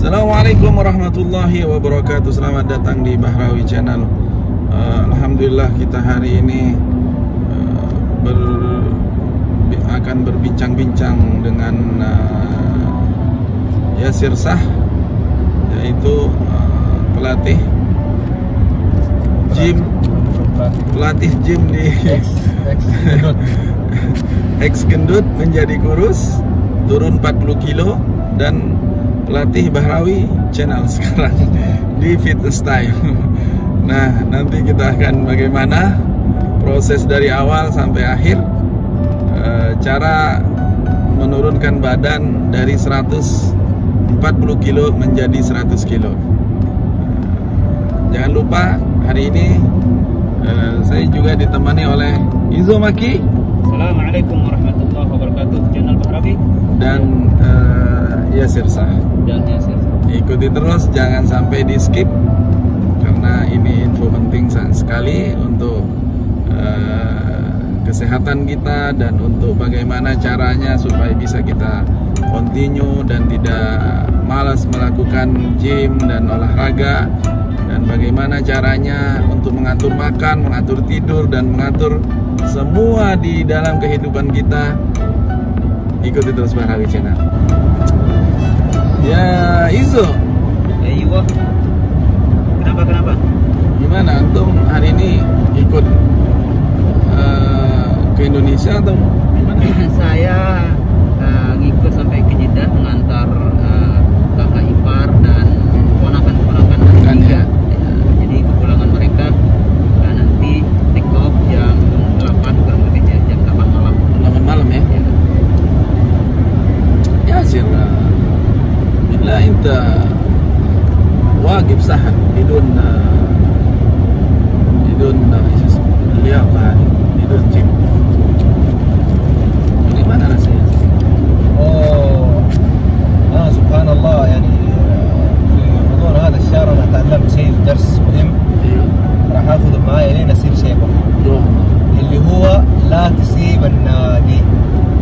Assalamualaikum warahmatullahi wabarakatuh. Selamat datang di Bahrawi Channel. Alhamdulillah kita hari ini akan berbincang-bincang dengan Yasir Shah, yaitu pelatih gym di ex gendut menjadi kurus, turun 40 kilo, dan pelatih Bahrawi Channel sekarang di Fitness Style. Nah, nanti kita akan bagaimana proses dari awal sampai akhir, cara menurunkan badan dari 140 kilo menjadi 100 kilo. Jangan lupa hari ini saya juga ditemani oleh Izo Maki. Assalamualaikum warahmatullahi wabarakatuh. Channel Bahrawi Dan Yasir Shah. Ikuti terus, jangan sampai di skip, karena ini info penting sekali untuk kesehatan kita dan untuk bagaimana caranya supaya bisa kita continue dan tidak malas melakukan gym dan olahraga, dan bagaimana caranya untuk mengatur makan, mengatur tidur, dan mengatur semua di dalam kehidupan kita. Ikuti terus Bahrawi Channel. Ya, Izo. Iya. Kenapa? Gimana antum hari ini ikut ke Indonesia atau gimana? Saya ngikut sampai ke Jeddah mengantar kakak ipar dan ponakan-ponakan Ya. Jadi kepulangan mereka nanti take off jam 8 kurang lebih, jam 8 malam. 8 malam ya? Ya sih. Bila enta wajib sahar بدون لياقة هذه بدون جيم. Bagaimana rasanya? سبحان الله، يعني في حضور هذا الشهر أنا تعلمت شيء، درس مهم راح آخذ معايا لين أصير شيبة، اللي هو لا تسيب النادي.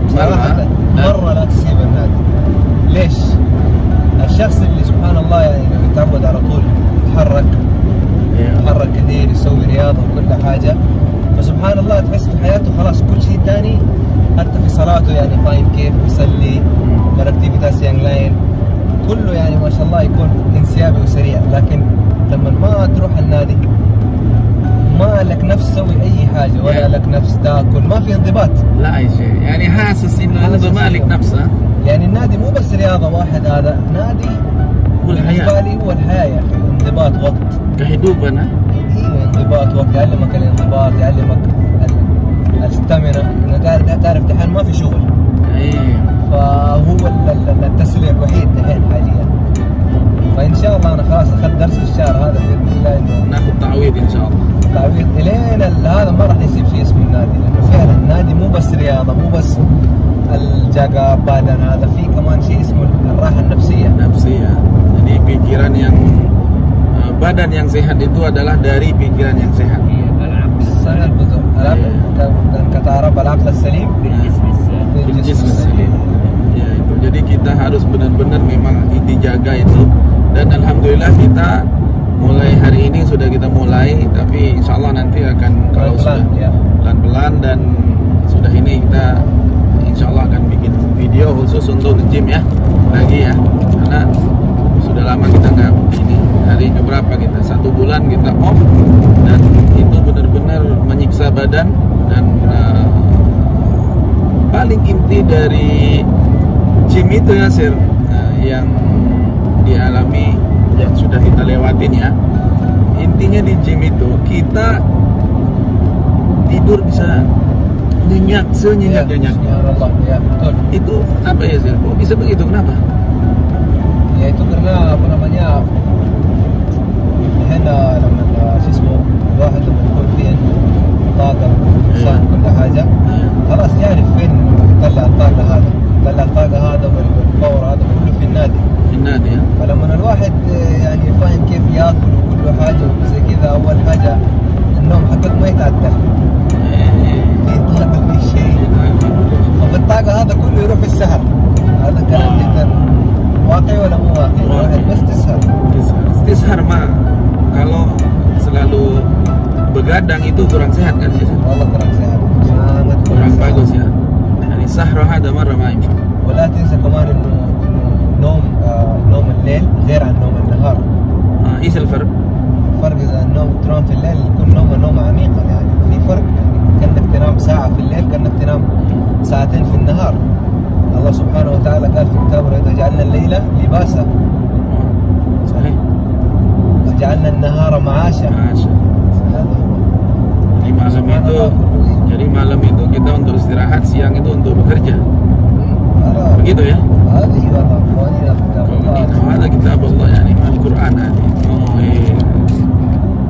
صراحة مرة لا تسيب النادي. ليش؟ الشخص اللي سبحان الله يعني يتعود على طول يتحرك كثير، يسوي رياضة وكل حاجة، فسبحان الله تحس في حياته خلاص كل شيء تاني، حتى في صلاته يعني فاهم كيف يصلي، بالاكتيفيتاس لاين كله يعني ما شاء الله يكون انسيابي وسريع. لكن لما ما تروح النادي ما لك نفس تسوي اي حاجة، ولا لك نفس تاكل، ما في انضباط. لا اي شيء، يعني حاسس انه انت مالك نفسه. يعني النادي مو بس رياضة واحد، هذا نادي هو الحياة. بالنسبة لي هو الحياة يا اخي. انضباط وقت، kehidupan. ايوه انضباط وقت، يعلمك الانضباط، يعلمك الاستامينا، انه تعرف دحين ما في شغل. ايوه. فهو التسلية الوحيد دحين حاليا. فان شاء الله انا خلاص اخذت درس الشهر هذا باذن الله، انه ناخذ تعويض ان شاء الله. تعويض الين هذا ما راح يسيب شيء اسمه النادي، لانه فعلا النادي مو بس رياضة، مو بس الجاقة بدن، هذا في كمان شيء اسمه الراحة النفسية. Jadi pikiran yang badan yang sehat itu adalah dari pikiran yang sehat. sangat betul. Dan kata Arab al-aql as-salim fil jism as-salim. Ya, itu. Jadi kita harus benar-benar memang dijaga itu, dan alhamdulillah kita mulai hari ini sudah kita mulai, tapi insya Allah nanti akan kalau sudah pelan-pelan dan sudah ini kita insya Allah akan bikin video khusus untuk gym ya lagi ya, karena sudah lama kita nggak ini. Hari keberapa kita? 1 bulan kita off, dan itu benar-benar menyiksa badan. Dan paling inti dari gym itu ya Sir, yang dialami yang sudah kita lewatin ya. Intinya di gym itu kita tidur bisa nyenyak senyenyak-nyenyaknya. Ya, betul. Itu apa ya Sir? Kok bisa begitu? Kenapa? Ya itu karena apa namanya, هنا لما شو اسمه الواحد لما يكون فيه طاقة إنسان كل حاجة خلاص يعرف فين يطلع الطاقة هذا والباور هذا كله في النادي. فلما الواحد يعني فاهم كيف ياكل وكل حاجة وزي كذا، أول حاجة النوم حقك ما يتعدل، في طاقة في شيء، ففي الطاقة هذا كله يروح في السهر. هذا كلام جدا واقعي ولا مو واقعي؟ واحد بس تسهر. Istishar mah kalau selalu begadang itu kurang sehat kan ya? والله kurang sehat. sangat kurang bagus ya. Yani sahra hada marra ma yinfa. ولا تنسى كمان انه نوم الليل غير عن نوم النهار. ايش الفرق؟ الفرق اذا النوم تنام في الليل يكون نوم عميقا، يعني في فرق، يعني كانك تنام ساعة في الليل كانك تنام ساعتين في النهار. الله سبحانه وتعالى قال في كتابه إذا جعلنا الليل لباسا صحيح وجعلنا النهار معاشا. هذا هو. Jadi malam itu kita untuk istirahat, siang itu untuk bekerja. Begitu ya? هذا كتاب الله يعني مع القرآن هذه.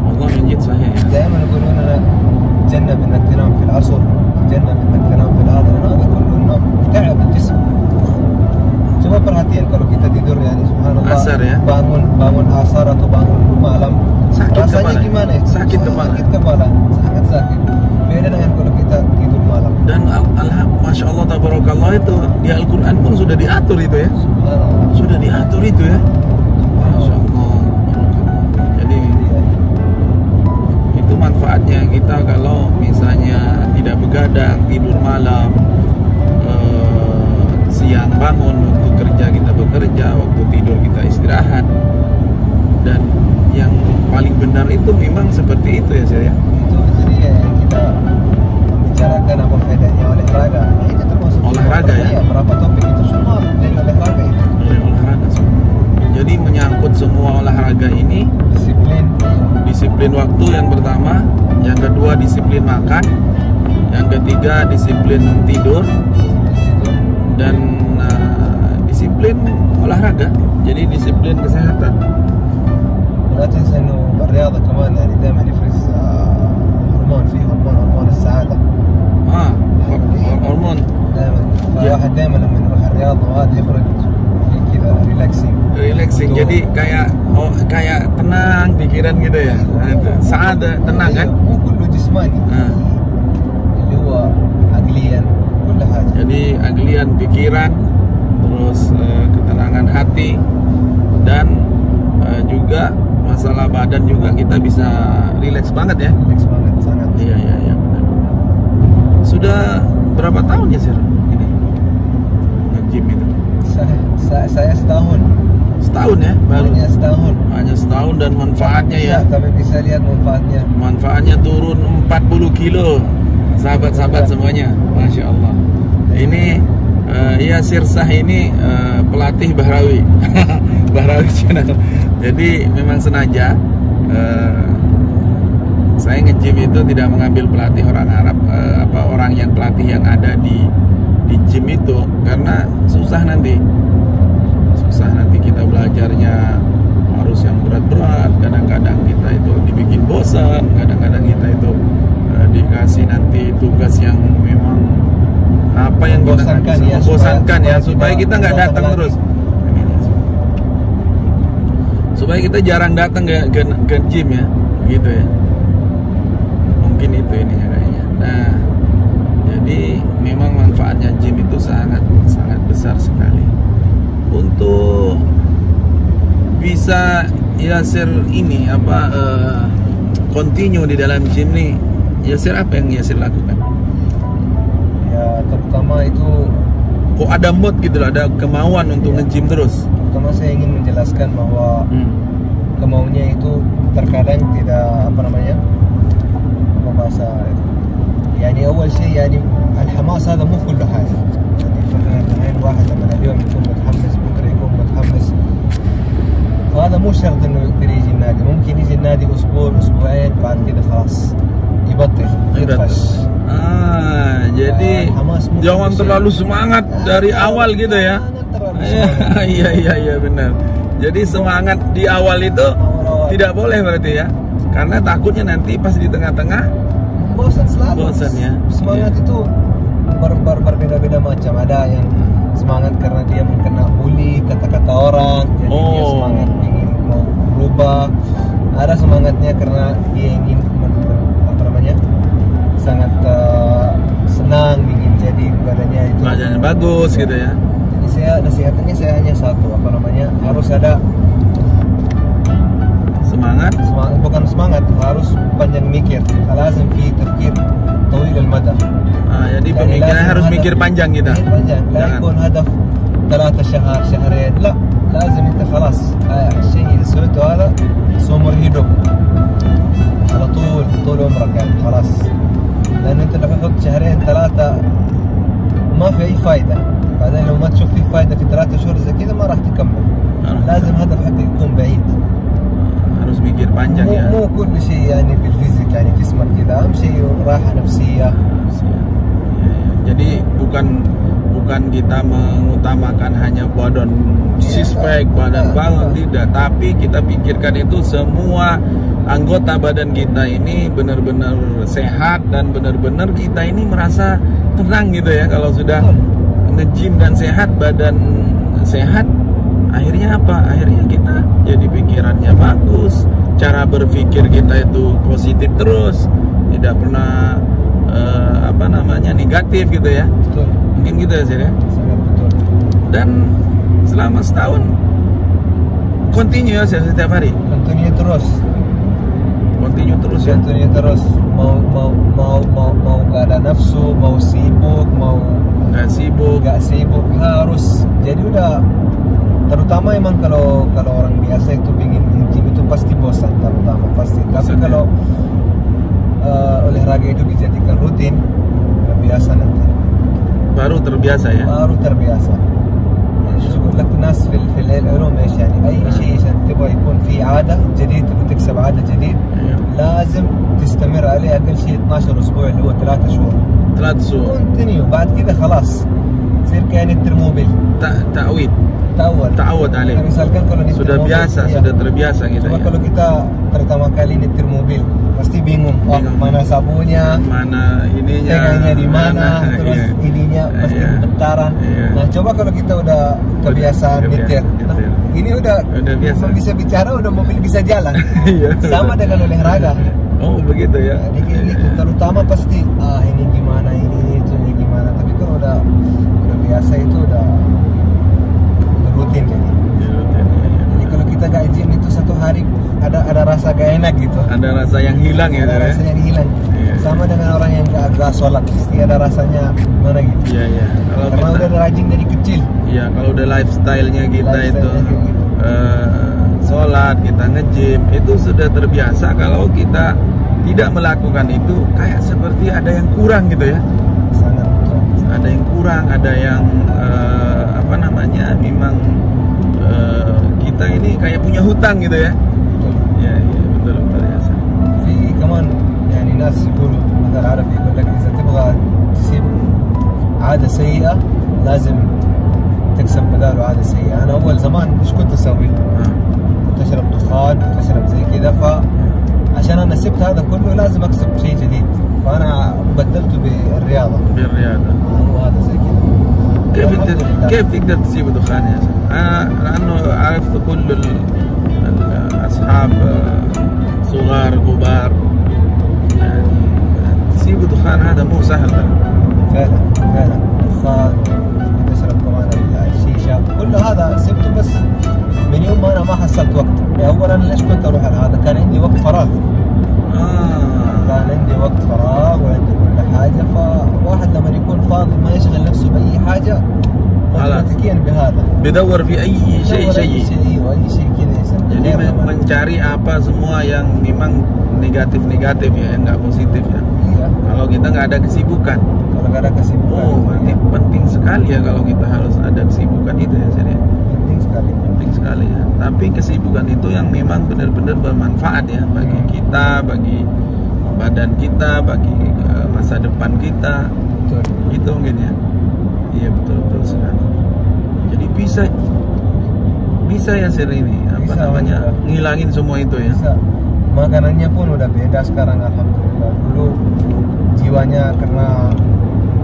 والله من جد صحيح. دائما يقولون لنا تجنب انك تنام في العصر، تجنب انك تنام في هذا، لأن هذا كله النوم تعب الجسم. Coba perhatian kalau kita tidur, yani subhanallah, asar ya? bangun asar atau bangun malam, sakit rasanya kepala. gimana? Sakit kepala. Sangat sakit. Beda dengan kalau kita tidur malam. Dan masya Allah tabarakallah itu di Al-Quran pun sudah diatur itu ya. Sudah diatur itu ya. Masya Allah. Jadi itu manfaatnya kita kalau misalnya tidak begadang, tidur malam, siang bangun, waktu kerja kita bekerja, waktu tidur kita istirahat. Dan yang paling benar itu memang seperti itu ya saya. Itu dia yang kita bicarakan apa faedahnya olahraga. Nah, itu termasuk olahraga ya. Berapa topik itu semua dari olahraga itu. Dari olahraga semua. Jadi menyangkut semua olahraga ini disiplin waktu yang pertama, yang kedua disiplin makan, yang ketiga disiplin tidur, dan disiplin olahraga. Jadi disiplin kesehatan. لا تنسى انه بالرياضه كمان يعني دائما يفرز هرمون، فيه هرمون السعاده. هرمون دائما، فالواحد دائما لما يروح الرياضه وهذا يخرج في كذا ريلاكسing. Jadi kayak tenang pikiran gitu ya. Saada, tenang kan? مو كله جسماني. اللي هو عقليا كل حاجه. Jadi aglian pikiran, terus ketenangan hati, dan juga masalah badan juga kita bisa relax banget ya. Relax banget, sangat. Iya benar. Sudah berapa tahun ya sir ini nge-gym itu? Saya setahun. Setahun ya baru? Hanya setahun dan manfaatnya ya. Tapi bisa lihat manfaatnya. Manfaatnya turun 40 kilo sahabat-sahabat semuanya, masya Allah. Ini Yasir Shah ini pelatih Bahrawi. Bahrawi channel. Jadi memang sengaja saya nge-gym itu tidak mengambil pelatih orang Arab, orang yang pelatih yang ada di gym itu, karena susah nanti kita belajarnya harus yang berat-berat. Kadang-kadang kita itu dibikin bosan, kadang-kadang kita itu dikasih nanti tugas yang memang apa yang membosankan ya, supaya kita nggak datang terus. Supaya kita jarang datang ke gym ya, gitu ya. Mungkin itu ininya kayaknya. Nah, jadi memang manfaatnya gym itu sangat besar sekali. Untuk bisa Yasir ini continue di dalam gym nih, Yasir apa yang Yasir lakukan? Ya terutama itu kok ada mood gitu loh, ada kemauan untuk nge-gym terus. Pertama saya ingin menjelaskan bahwa kemauannya itu terkadang tidak bahasa يعني أول شيء يعني الحماس هذا مو كل حاجة. يعني واحد لما اليوم يكون متحمس بكرة يكون متحمس، فهذا مو شرط إنه يقدر يجي النادي. ممكن يجي النادي أسبوع أسبوعين بعد كده خلاص يبطل يطفش. Jadi jangan terlalu semangat dari awal gitu ya. Iya benar. Jadi semangat di awal itu tidak boleh berarti ya, karena takutnya nanti pas di tengah-tengah bosan selalu. Bosan ya. Semangat itu berbeda-beda macam. Ada yang semangat karena dia mengkena bully kata-kata orang, jadi dia semangat ingin mau berubah. Ada semangatnya karena dia ingin sangat senang, ingin jadi badannya itu bagus gitu ya. Jadi saya nasihatnya saya hanya satu, apa namanya, harus ada semangat, bukan semangat, harus panjang mikir. Lazim fi tafkir tawil al-mada. Jadi pemikiran harus mikir panjang kita. Mikir panjang. لا يكون هدف 3 شهر شهرين، لا لازم انت خلاص الشيء اللي سويته هذا سمر hidup على طول عمرك يعني خلاص. لان انت لو تحط 2-3 ما في اي فايده، بعدين لو ما تشوف فيه فايده في 3 شهور زي كذا ما راح تكمل. لازم هدف حتى يكون بعيد، harus mikir panjang ya. مو كل شيء يعني بالفيزيك يعني جسمك كذا، اهم شيء راحه نفسيه. Jadi bukan kita mengutamakan hanya badan sispek, badan bangun, tidak, tapi kita pikirkan itu semua anggota badan kita ini benar-benar sehat dan benar-benar kita ini merasa tenang gitu ya. Kalau sudah nge-gym dan sehat, badan sehat, akhirnya apa? Akhirnya kita jadi pikirannya bagus, cara berpikir kita itu positif terus, tidak pernah negatif gitu ya. Betul. Mungkin gitu ya Sir ya. Sangat betul. Dan selama setahun continue ya setiap hari. Continue terus. Continue terus ya. Continue terus. Mau gak ada nafsu, mau sibuk, mau nggak sibuk harus. Jadi udah, terutama emang kalau orang biasa itu pingin gym itu pasti bosan, terutama pasti. Tapi kalau olahraga itu dijadikan rutin, udah biasa nanti. Baru terbiasa ya. baru terbiasa. يقول لك الناس في العلوم ايش يعني اي شيء عشان تبغى يكون في عاده جديد، تبغى تكسب عاده جديد لازم تستمر عليه اقل شيء 12 اسبوع اللي هو 3 شهور. 3 شهور كونتينيو، بعد كده خلاص تصير كأن الترموبيل تعود عليه. Misalkan kalau sudah biasa, sudah terbiasa gitu ya. Kalau kita pertama kali nyetir mobil pasti bingung, mana sabunnya, mana ininya, pegangnya di mana, terus ininya pasti getaran. Nah, coba kalau kita udah kebiasaan nyetir. Nah, ini udah biasa. Bisa bicara, udah mobil bisa jalan. Sama dengan olahraga. Oh, begitu ya. Jadi gitu, terutama pasti ini gimana, ini gimana. Tapi kalau udah biasa itu udah rutin jadi. Jadi kalau kita gak gym itu satu hari ada rasa gak enak gitu. Ada rasa yang hilang ya. Ada rasa yang hilang. Sama dengan orang yang gak sholat, pasti ada rasanya mana gitu. Iya. Karena udah rajin dari kecil. Iya, kalau udah lifestyle-nya kita itu sholat, kita nge-gym, itu sudah terbiasa. Kalau kita tidak melakukan itu, kayak seperti ada yang kurang gitu ya. Sangat betul. Ada yang kurang, ada yang memang kita ini kayak punya hutang gitu ya. Betul. Iya, betul ya. في كمان يعني ناس يقولوا في المثل العربي يقول لك إذا تبغى تسيب عادة سيئة لازم تكسب بداله عادة سيئة. أنا أول زمان إيش كنت أسوي؟ كنت أشرب دخان، كنت أشرب زي كذا، فعشان أنا سبت هذا كله لازم أكسب شيء جديد، فأنا بدلته بالرياضة. هو هذا زي كذا. كيف تقدر تسيب الدخان يا شيخ؟ أنا لأنه عرفت كل الأصحاب صغار كبار، يعني تسيب الدخان هذا مو سهل. فعلا دخان، تشرب كمان الشيشة، كل هذا سبته بس من يوم ما أنا ما حصلت وقت. أولا ليش كنت أروح على هذا؟ كان عندي وقت فراغ. كان عندي وقت فراغ وعندي كل حاجة، فواحد لما يكون فاضي ما يشغل نفسه بأي حاجة اوتوماتيكيا بهذا بدور في أي شيء أي شيء كذا يسمى. Jadi mencari apa semua yang memang negatif ya, yang nggak positif ya. Iya. Kalau kita nggak ada kesibukan. Kalau nggak ada kesibukan. Oh, ini penting sekali ya kalau kita harus ada kesibukan itu ya, Sir. Penting sekali ya. Tapi kesibukan itu yang memang benar-benar bermanfaat ya bagi kita, bagi badan kita, bagi masa depan kita. Betul. Itu mungkin ya. Iya, betul sekali. Jadi bisa ya Sir ini ngilangin semua itu ya. Bisa. Makanannya pun udah beda sekarang, alhamdulillah. Dulu jiwanya karena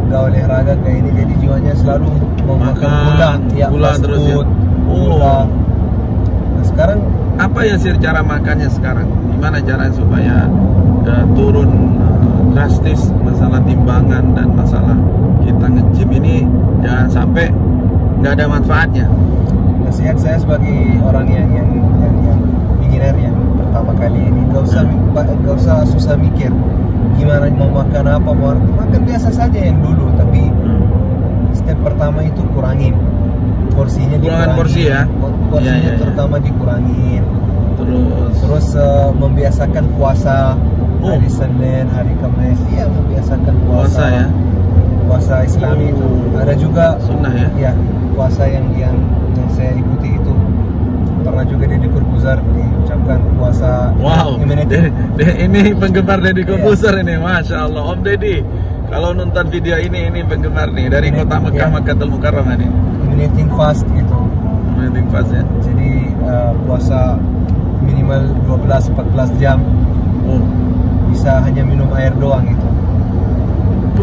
gak olahraga kayak ini, jadi jiwanya selalu mau makan gula terus ya. Gula. Nah, sekarang apa ya Sir cara makannya sekarang? Gimana cara supaya turun drastis masalah timbangan dan masalah kita nge-gym ini, jangan sampai nggak ada manfaatnya. Nasihat saya sebagai orang yang beginner yang pertama kali ini, gak usah susah mikir gimana mau makan apa, mau makan biasa saja yang dulu, tapi step pertama itu kurangin porsinya, Porsi ya. Porsinya terutama dikurangin. Terus membiasakan puasa hari Senin, hari Kamis, ya membiasakan puasa ya. Puasa Islami itu ada juga sunnah ya. Ya, puasa yang saya ikuti itu pernah juga Deddy Corbuzier diucapkan puasa. Wow, ini penggemar Deddy Corbuzier ini, masya Allah. Om Deddy, kalau nonton video ini penggemar nih dari kota Mekah, Makkatul Mukarramah nih. Emanating fast gitu. Emanating fast ya. Jadi puasa minimal 12-14 jam. Bisa hanya minum air doang gitu.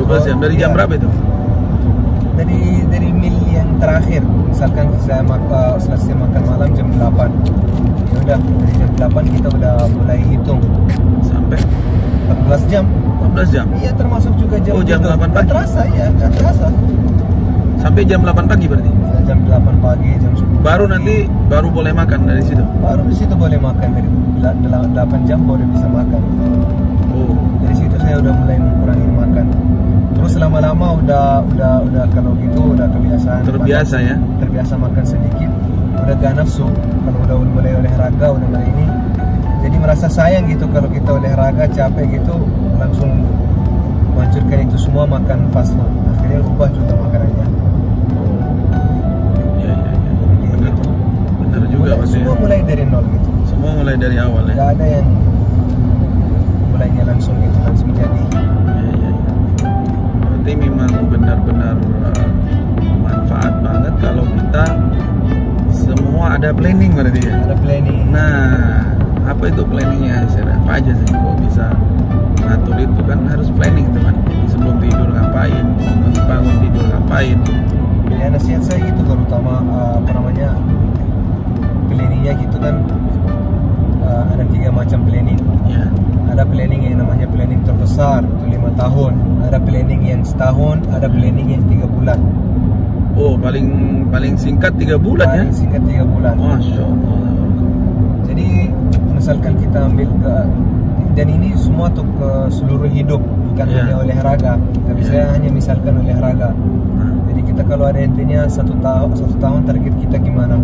12 jam dari jam berapa itu? Dari mil yang terakhir, misalkan saya selesai makan malam jam 8, ya udah dari jam 8 kita udah mulai hitung sampai 14 jam. 14 jam? Iya, termasuk juga jam. Oh, jam 8 pagi? Gak terasa ya, gak terasa. Sampai jam 8 pagi berarti? Jam 8 pagi, jam 10 baru pagi. Nanti baru boleh makan dari situ? Baru di situ boleh makan, dari 8 jam baru bisa makan. Dari situ saya udah mulai mengurangi makan. Terus lama-lama udah kalau gitu udah kebiasaan. Terbiasa makan, ya? Terbiasa makan sedikit, udah gak nafsu. Kalau udah mulai olahraga, udah mulai ini, jadi merasa sayang gitu kalau kita olahraga capek gitu, langsung menghancurkan itu semua makan fast food. Akhirnya ubah juga makanannya. Iya. Benar juga pasti. Semua mulai dari nol gitu. Semua mulai dari awal ya. Gak ada yang mulainya langsung gitu, langsung jadi. Iya. Berarti memang benar-benar manfaat banget kalau kita semua ada planning berarti ya. Ada planning. Nah, apa itu planningnya? Apa aja sih kok bisa ngatur itu? Kan harus planning teman. Sebelum tidur ngapain, bangun tidur ngapain. Ya, nasihat saya gitu, terutama planningnya gitu kan. Ada 3 macam planning ya. Ada planning yang namanya planning terbesar, itu 5 tahun. Ada planning yang setahun, ada planning yang 3 bulan. Oh, paling singkat 3 bulan ya? Paling singkat 3 bulan. Masya Allah. Jadi misalkan kita ambil dan ini semua untuk seluruh hidup, bukan hanya olahraga. Tapi saya hanya misalkan olahraga. Jadi kita kalau ada intinya satu tahun target kita gimana?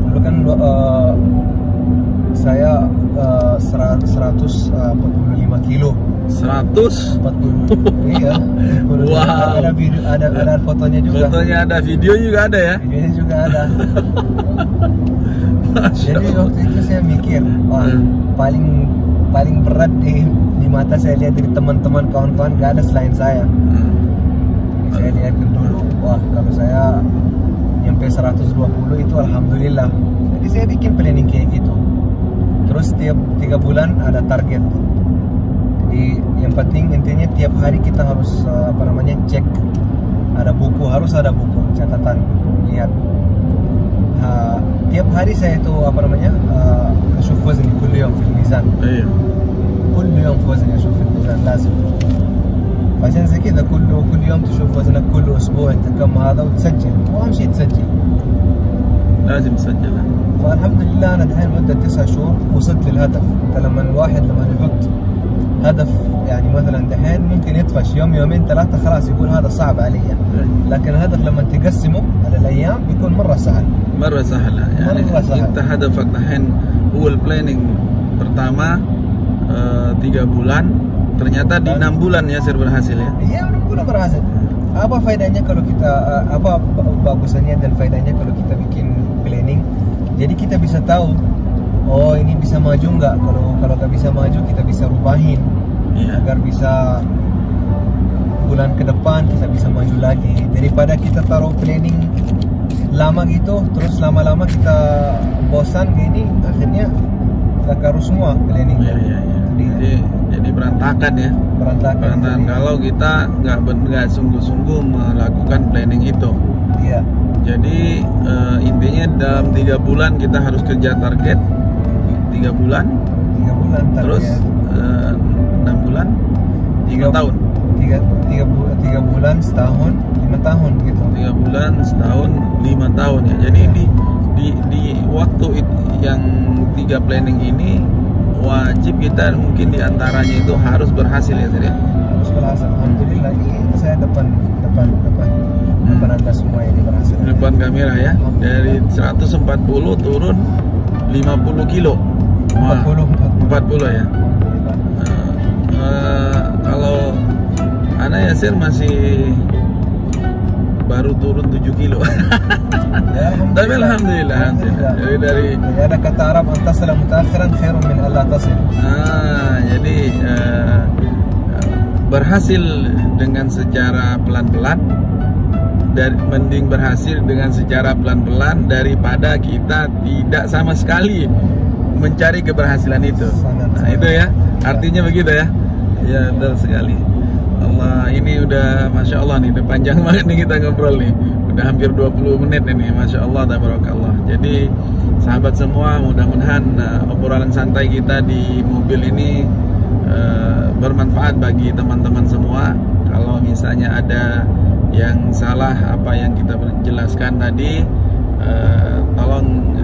Dulu kan saya 145 kilo. 140. Iya. Wow. Ada video, ada fotonya juga. Fotonya ada, video juga ada ya? Videonya juga ada. Jadi waktu itu saya mikir, wah, paling berat di mata saya lihat dari teman-teman kawan-kawan gak ada selain saya. Saya lihat dulu, wah kalau saya nyampe 120 itu alhamdulillah. Jadi saya bikin planning kayak gitu. Terus tiap 3 bulan ada target. Jadi yang penting intinya tiap hari kita harus cek. Ada buku, harus ada buku catatan, lihat. Tiap hari saya itu اشوف وزني كل يوم في الميزان. ايوه. كل يوم في وزني اشوف في الميزان لازم. عشان زي كذا كل يوم تشوف وزنك، كل اسبوع انت كم هذا وتسجل، واهم شيء تسجل. لازم تسجل. فالحمد لله انا دحين مده 9 شهور وصلت للهدف. انت لما الواحد يحط هدف يعني مثلا دحين ممكن يطفش يوم يومين 3 خلاص يقول هذا صعب علي، لكن الهدف لما تقسمه على الايام بيكون مره سهل. مرة سهلة يعني انت هدفك دحين هو البلاننج pertama 3 bulan, ternyata di 6 bulan ya berhasil ya? Iya, 6 bulan berhasil. Apa faedahnya kalau kita, apa bagusannya dan faedahnya kalau kita bikin planning? Jadi kita bisa tahu, oh ini bisa maju nggak? Kalau nggak bisa maju kita bisa rubahin, agar bisa bulan ke depan kita bisa maju lagi. Daripada kita taruh planning lama gitu, terus lama-lama kita bosan gini, akhirnya kita karu semua planning. Jadi berantakan ya. Berantakan kalau kita nggak sungguh-sungguh melakukan planning itu. Iya. Jadi intinya dalam 3 bulan kita harus kerja target 3 bulan. 3 bulan target. Terus 6 bulan 3 tahun. 3 3 bulan, setahun, 5 tahun gitu. 3 bulan, setahun, 5 tahun ya. Jadi di waktu yang 3 planning ini wajib kita mungkin diantaranya itu harus berhasil ya Sir ya. Harus berhasil. Alhamdulillah ini saya depan Anda semua ini berhasil. Depan kamera ya. Dari 140 turun 50 kilo. 40 ya. Kalau anak Yasir masih baru turun 7 kilo. Ya, tapi alhamdulillah. Jadi dari ada kata Arab antasala mutaakhiran khairun min alla tasil. Jadi berhasil dengan secara pelan-pelan, dan mending berhasil dengan secara pelan-pelan daripada kita tidak sama sekali mencari keberhasilan itu. Nah, itu ya, artinya begitu ya. Ya, betul sekali. Allah, ini udah Masya Allah nih, udah panjang banget nih kita ngobrol nih. Udah hampir 20 menit ini, Masya Allah, tabarakallah. Jadi sahabat semua, mudah-mudahan obrolan santai kita di mobil ini bermanfaat bagi teman-teman semua. Kalau misalnya ada yang salah apa yang kita jelaskan tadi, tolong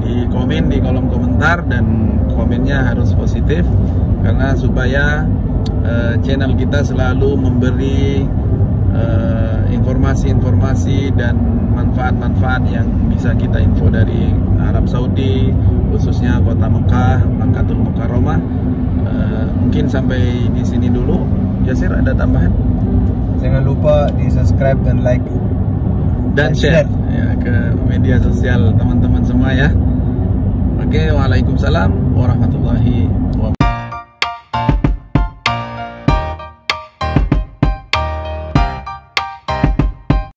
di komen di kolom komentar, dan komennya harus positif, karena supaya channel kita selalu memberi informasi-informasi dan manfaat-manfaat yang bisa kita info dari Arab Saudi, khususnya kota Mekah, Makkahul Mukarramah. Mungkin sampai di sini dulu. Yasir, ada tambahan? Jangan lupa di subscribe dan like dan share ya, ke media sosial teman-teman semua ya. Oke, waalaikumsalam warahmatullahi wabarakatuh.